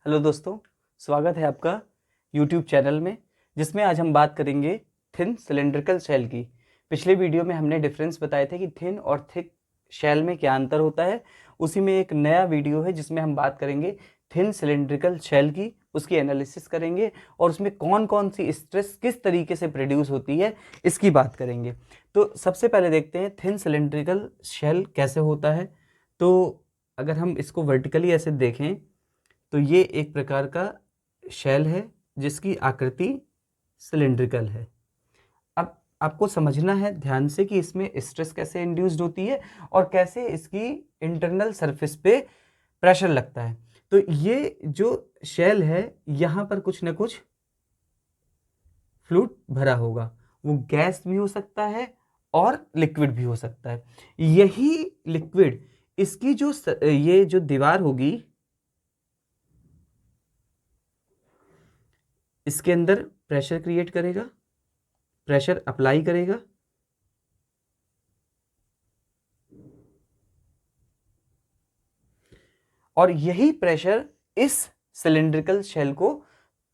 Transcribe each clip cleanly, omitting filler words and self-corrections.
Hello दोस्तों, स्वागत है आपका यूट्यूब चैनल में, जिसमें आज हम बात करेंगे थिन सिलेंड्रिकल शेल की। पिछले वीडियो में हमने डिफरेंस बताए थे कि थिन और थिक शेल में क्या अंतर होता है। उसी में एक नया वीडियो है जिसमें हम बात करेंगे थिन सिलेंड्रिकल शेल की, उसकी एनालिसिस करेंगे और उसमें कौन कौन सी स्ट्रेस किस तरीके से प्रोड्यूस होती है इसकी बात करेंगे। तो सबसे पहले देखते हैं थिन सिलेंड्रिकल शेल कैसे होता है। तो अगर हम इसको वर्टिकली ऐसे देखें तो ये एक प्रकार का शेल है जिसकी आकृति सिलिंड्रिकल है। अब आपको समझना है ध्यान से कि इसमें स्ट्रेस कैसे इंड्यूस्ड होती है और कैसे इसकी इंटरनल सरफेस पे प्रेशर लगता है। तो ये जो शेल है यहाँ पर कुछ ना कुछ फ्लूइड भरा होगा, वो गैस भी हो सकता है और लिक्विड भी हो सकता है। यही लिक्विड इसकी ये जो दीवार होगी इसके अंदर प्रेशर क्रिएट करेगा, प्रेशर अप्लाई करेगा और यही प्रेशर इस सिलिंड्रिकल शेल को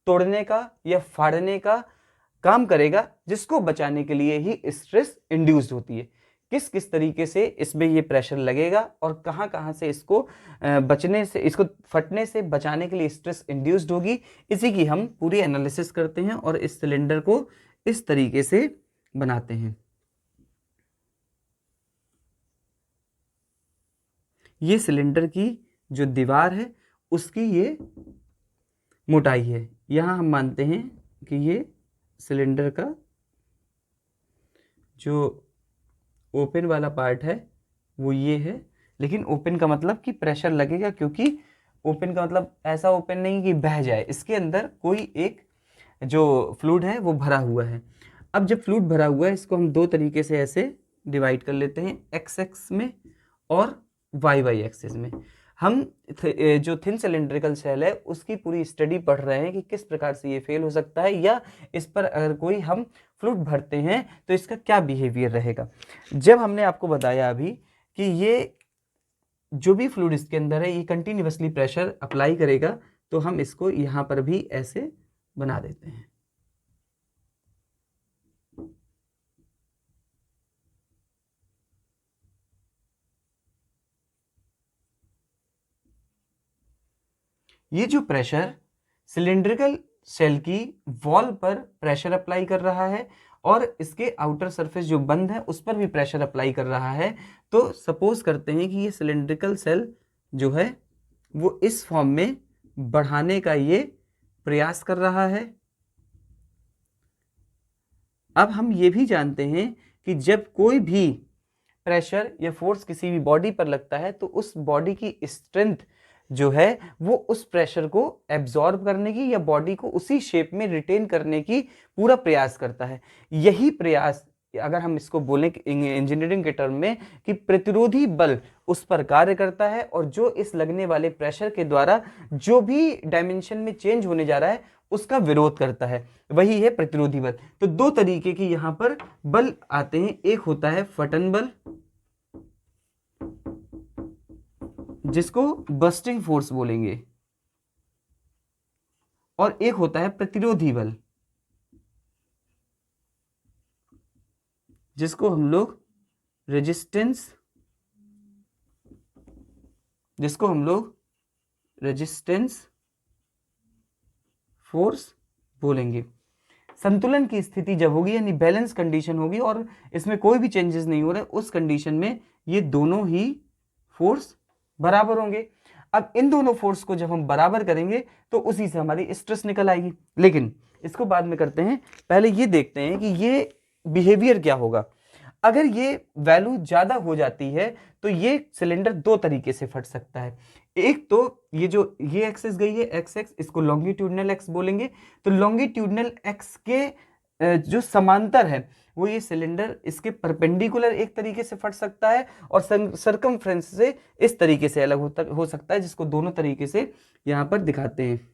तोड़ने का या फाड़ने का काम करेगा, जिसको बचाने के लिए ही स्ट्रेस इंड्यूस्ड होती है। किस किस तरीके से इसमें ये प्रेशर लगेगा और कहां कहां से इसको बचने से, इसको फटने से बचाने के लिए स्ट्रेस इंड्यूस्ड होगी, इसी की हम पूरी एनालिसिस करते हैं और इस सिलेंडर को इस तरीके से बनाते हैं। ये सिलेंडर की जो दीवार है उसकी ये मोटाई है। यहां हम मानते हैं कि ये सिलेंडर का जो ओपन वाला पार्ट है वो ये है, लेकिन ओपन का मतलब कि प्रेशर लगेगा, क्योंकि ओपन का मतलब ऐसा ओपन नहीं कि बह जाए, इसके अंदर कोई एक जो फ्लूइड है वो भरा हुआ है। अब जब फ्लूइड भरा हुआ है इसको हम दो तरीके से ऐसे डिवाइड कर लेते हैं, एक्स एक्स में और वाई वाई एक्सिस में। हम जो थिन सिलेंड्रिकल शेल है उसकी पूरी स्टडी पढ़ रहे हैं कि किस प्रकार से ये फेल हो सकता है, या इस पर अगर कोई हम फ्लूइड भरते हैं तो इसका क्या बिहेवियर रहेगा। जब हमने आपको बताया अभी कि ये जो भी फ्लूइड इसके अंदर है ये कंटिन्यूअसली प्रेशर अप्लाई करेगा, तो हम इसको यहाँ पर भी ऐसे बना देते हैं। ये जो प्रेशर सिलिंड्रिकल शेल की वॉल पर प्रेशर अप्लाई कर रहा है और इसके आउटर सरफेस जो बंद है उस पर भी प्रेशर अप्लाई कर रहा है। तो सपोज करते हैं कि ये सिलिंड्रिकल शेल जो है वो इस फॉर्म में बढ़ाने का ये प्रयास कर रहा है। अब हम ये भी जानते हैं कि जब कोई भी प्रेशर या फोर्स किसी भी बॉडी पर लगता है तो उस बॉडी की स्ट्रेंथ जो है वो उस प्रेशर को एब्जॉर्ब करने की या बॉडी को उसी शेप में रिटेन करने की पूरा प्रयास करता है। यही प्रयास, अगर हम इसको बोलें इंजीनियरिंग के टर्म में, कि प्रतिरोधी बल उस पर कार्य करता है और जो इस लगने वाले प्रेशर के द्वारा जो भी डायमेंशन में चेंज होने जा रहा है उसका विरोध करता है, वही है प्रतिरोधी बल। तो दो तरीके की यहां पर बल आते हैं, एक होता है फटन बल जिसको बस्टिंग फोर्स बोलेंगे, और एक होता है प्रतिरोधी बल जिसको हम लोग रेजिस्टेंस फोर्स बोलेंगे। संतुलन की स्थिति जब होगी यानी बैलेंस कंडीशन होगी और इसमें कोई भी चेंजेस नहीं हो रहे, उस कंडीशन में ये दोनों ही फोर्स बराबर होंगे। अब इन दोनों फोर्स को जब हम बराबर करेंगे तो उसी से हमारी स्ट्रेस निकल आएगी, लेकिन इसको बाद में करते हैं। पहले ये देखते हैं कि ये बिहेवियर क्या होगा। अगर ये वैल्यू ज्यादा हो जाती है तो ये सिलेंडर दो तरीके से फट सकता है। एक तो ये एक्सिस गई है एक्स एक्स, इसको लॉन्गिट्यूडनल एक्स बोलेंगे। तो लॉन्गिट्यूडनल एक्स के जो समांतर है वो ये सिलेंडर इसके परपेंडिकुलर एक तरीके से फट सकता है और सरकमफ्रेंस से इस तरीके से अलग हो सकता है, जिसको दोनों तरीके से यहां पर दिखाते हैं।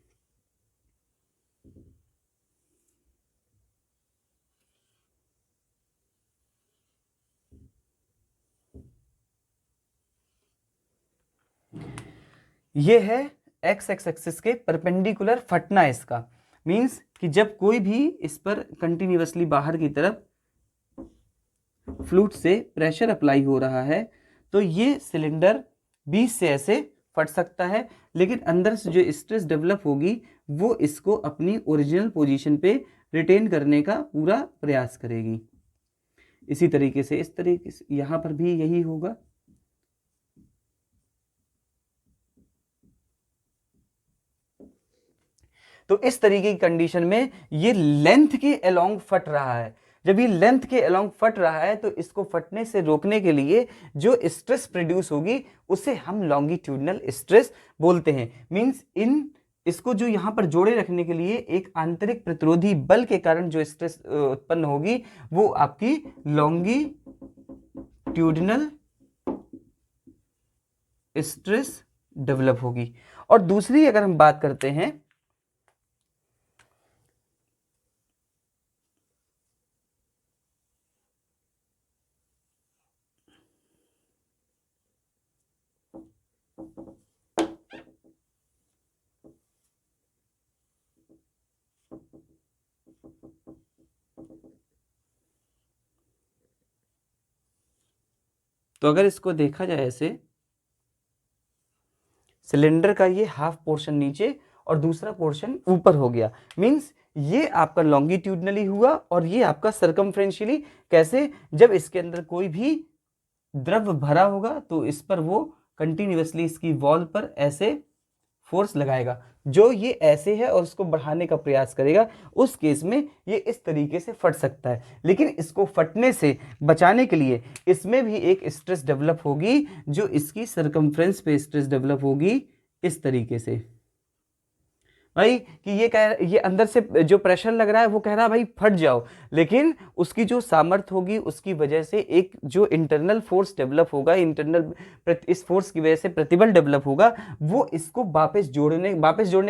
ये है एक्स एक्स एक्सिस के परपेंडिकुलर फटना है इसका। मींस कि जब कोई भी इस पर कंटिन्यूअसली बाहर की तरफ फ्लूइड से प्रेशर अप्लाई हो रहा है तो ये सिलेंडर बीच से ऐसे फट सकता है, लेकिन अंदर से जो स्ट्रेस डेवलप होगी वो इसको अपनी ओरिजिनल पोजीशन पे रिटेन करने का पूरा प्रयास करेगी। इसी तरीके से इस तरीके से यहां पर भी यही होगा। तो इस तरीके की कंडीशन में ये लेंथ के अलोंग फट रहा है। जब ये लेंथ के अलोंग फट रहा है तो इसको फटने से रोकने के लिए जो स्ट्रेस प्रोड्यूस होगी उसे हम लॉन्गिट्यूडनल स्ट्रेस बोलते हैं। मींस इसको जो यहां पर जोड़े रखने के लिए एक आंतरिक प्रतिरोधी बल के कारण जो स्ट्रेस उत्पन्न होगी वो आपकी लॉन्गिट्यूडनल स्ट्रेस डेवलप होगी। और दूसरी अगर हम बात करते हैं तो अगर इसको देखा जाए ऐसे, सिलेंडर का ये हाफ पोर्शन नीचे और दूसरा पोर्शन ऊपर हो गया। मींस ये आपका लॉन्गिट्यूडनली हुआ और ये आपका सर्कमफ्रेंशियली। कैसे? जब इसके अंदर कोई भी द्रव भरा होगा तो इस पर वो कंटिन्यूअसली इसकी वॉल पर ऐसे फोर्स लगाएगा, जो ये ऐसे है और उसको बढ़ाने का प्रयास करेगा। उस केस में ये इस तरीके से फट सकता है, लेकिन इसको फटने से बचाने के लिए इसमें भी एक स्ट्रेस डेवलप होगी जो इसकी सरकमफ्रेंस पे स्ट्रेस डेवलप होगी इस तरीके से। भाई कि ये अंदर से जो प्रेशर लग रहा है वो कह रहा है भाई फट जाओ, लेकिन उसकी जो सामर्थ्य होगी उसकी वजह से एक जो इंटरनल फोर्स डेवलप होगा, इस फोर्स की वजह से प्रतिबल डेवलप होगा, वो इसको वापस जोड़ने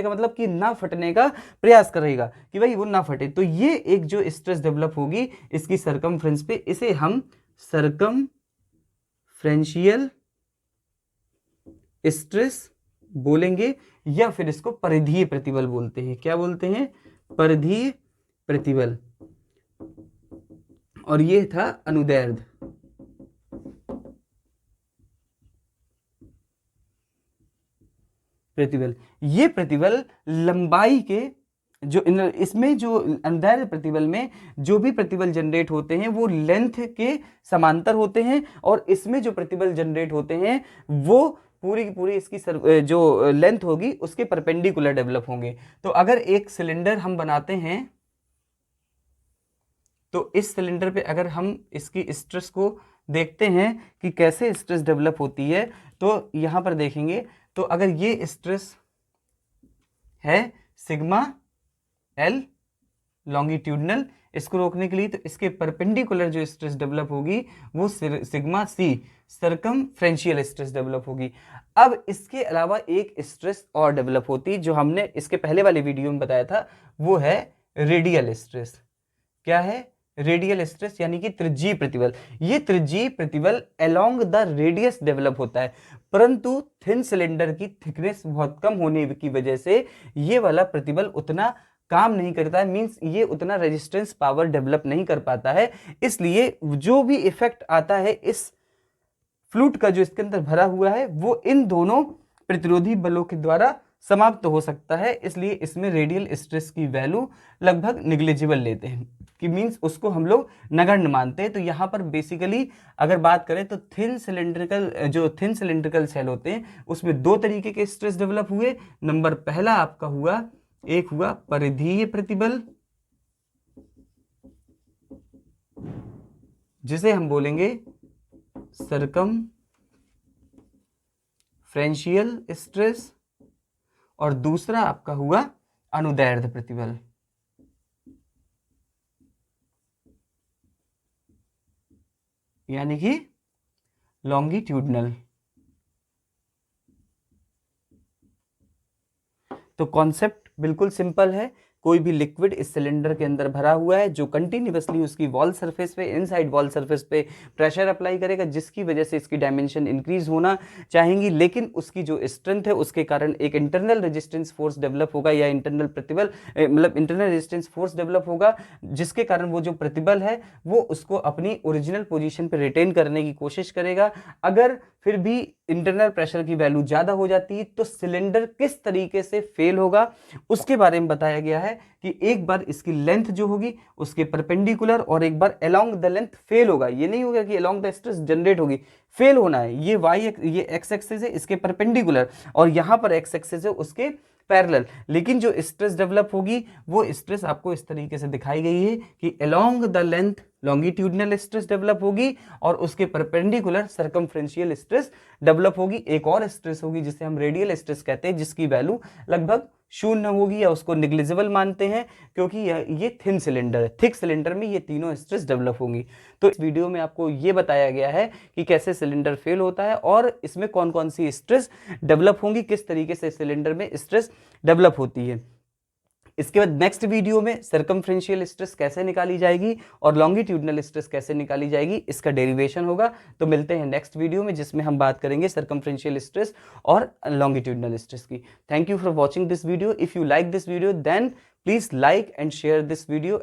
का मतलब कि ना फटने का प्रयास करेगा कि भाई वो ना फटे। तो ये एक जो स्ट्रेस डेवलप होगी इसकी सरकमफ्रेंस पे, इसे हम सरकमफ्रेंशियल स्ट्रेस बोलेंगे, या फिर इसको परिधीय प्रतिबल बोलते हैं। क्या बोलते हैं? परिधीय प्रतिबल। और ये था अनुदैर्ध्य प्रतिबल। ये प्रतिबल लंबाई के जो इसमें जो अनुदैर्ध्य प्रतिबल में जो भी प्रतिबल जनरेट होते हैं वो लेंथ के समांतर होते हैं, और इसमें जो प्रतिबल जनरेट होते हैं वो पूरी की पूरी इसकी जो लेंथ होगी उसके परपेंडिकुलर डेवलप होंगे। तो अगर एक सिलेंडर हम बनाते हैं तो इस सिलेंडर पे अगर हम इसकी स्ट्रेस को देखते हैं कि कैसे स्ट्रेस डेवलप होती है, तो यहां पर देखेंगे तो अगर ये स्ट्रेस है सिग्मा एल लॉन्गिट्यूडनल, इसको रोकने के लिए तो इसके परपेंडिकुलर जो स्ट्रेस डेवलप होगी वो sigma C circumferential stress develop होगी। अब इसके अलावा एक स्ट्रेस और डेवलप होती जो हमने इसके पहले वाले वीडियो में बताया था, वो है रेडियल स्ट्रेस। क्या है? रेडियल स्ट्रेस यानी कि त्रिज्यीय प्रतिबल। ये त्रिज्यीय प्रतिबल अलोंग द रेडियस डेवलप होता है, परंतु थिन सिलेंडर की थिकनेस बहुत कम होने की वजह से ये वाला प्रतिबल उतना काम नहीं करता है। मींस ये उतना रेजिस्टेंस पावर डेवलप नहीं कर पाता है, इसलिए जो भी इफेक्ट आता है इस फ्लूइड का जो इसके अंदर भरा हुआ है वो इन दोनों प्रतिरोधी बलों के द्वारा समाप्त हो सकता है। इसलिए इसमें रेडियल स्ट्रेस की वैल्यू लगभग निग्लिजिबल लेते हैं, कि मींस उसको हम लोग नगण्य मानते हैं। तो यहाँ पर बेसिकली अगर बात करें तो थिन सिलेंड्रिकल सेल होते हैं उसमें दो तरीके के स्ट्रेस डेवलप हुए। नंबर पहला आपका हुआ, एक हुआ परिधीय प्रतिबल, जिसे हम बोलेंगे सर्कमफ्रेंशियल स्ट्रेस, और दूसरा आपका हुआ अनुदैर्ध्य प्रतिबल। यानी कि लॉन्गिट्यूडनल। तो कॉन्सेप्ट बिल्कुल सिंपल है, कोई भी लिक्विड इस सिलेंडर के अंदर भरा हुआ है जो कंटिन्यूअसली उसकी वॉल सरफेस पे, इनसाइड वॉल सरफेस पे प्रेशर अप्लाई करेगा, जिसकी वजह से इसकी डायमेंशन इंक्रीज होना चाहेंगी, लेकिन उसकी जो स्ट्रेंथ है उसके कारण एक इंटरनल रेजिस्टेंस फोर्स डेवलप होगा या इंटरनल प्रतिबल मतलब इंटरनल रेजिस्टेंस फोर्स डेवलप होगा, जिसके कारण वो जो प्रतिबल है वो उसको अपनी ओरिजिनल पोजीशन पे रिटेन करने की कोशिश करेगा। अगर फिर भी इंटरनल प्रेशर की वैल्यू ज्यादा हो जाती है तो सिलेंडर किस तरीके से फेल होगा उसके बारे में बताया गया है कि एक बार इसकी लेंथ जो होगी उसके परपेंडिकुलर और एक बार अलोंग द लेंथ फेल होगा। ये नहीं होगा कि अलोंग द स्ट्रेस जनरेट होगी, फेल होना है। ये एक्स एक्सिस है इसके परपेंडिकुलर और यहां पर एक्स एक्सिस है उसके पैरेलल, लेकिन जो स्ट्रेस डेवलप होगी वो स्ट्रेस आपको इस तरीके से दिखाई गई है कि along the length longitudinal stress develop होगी और उसके परपेंडिकुलर सर्कमफ्रेंशियल स्ट्रेस डेवलप होगी। एक और स्ट्रेस होगी जिसे हम रेडियल स्ट्रेस कहते हैं, जिसकी वैल्यू लगभग शून्य होगी या उसको निग्लिजिबल मानते हैं, क्योंकि ये थिन सिलेंडर है। थिक सिलेंडर में ये तीनों स्ट्रेस डेवलप होंगी। तो इस वीडियो में आपको ये बताया गया है कि कैसे सिलेंडर फेल होता है और इसमें कौन कौन सी स्ट्रेस डेवलप होंगी, किस तरीके से सिलेंडर में स्ट्रेस डेवलप होती है। इसके बाद नेक्स्ट वीडियो में सर्कमफ्रेंशियल स्ट्रेस कैसे निकाली जाएगी और लॉन्गिट्यूडनल स्ट्रेस कैसे निकाली जाएगी, इसका डेरिवेशन होगा। तो मिलते हैं नेक्स्ट वीडियो में जिसमें हम बात करेंगे सर्कमफ्रेंशियल स्ट्रेस और लॉन्गिट्यूडनल स्ट्रेस की। Thank you for watching this video. If you like this video then please like and share this video.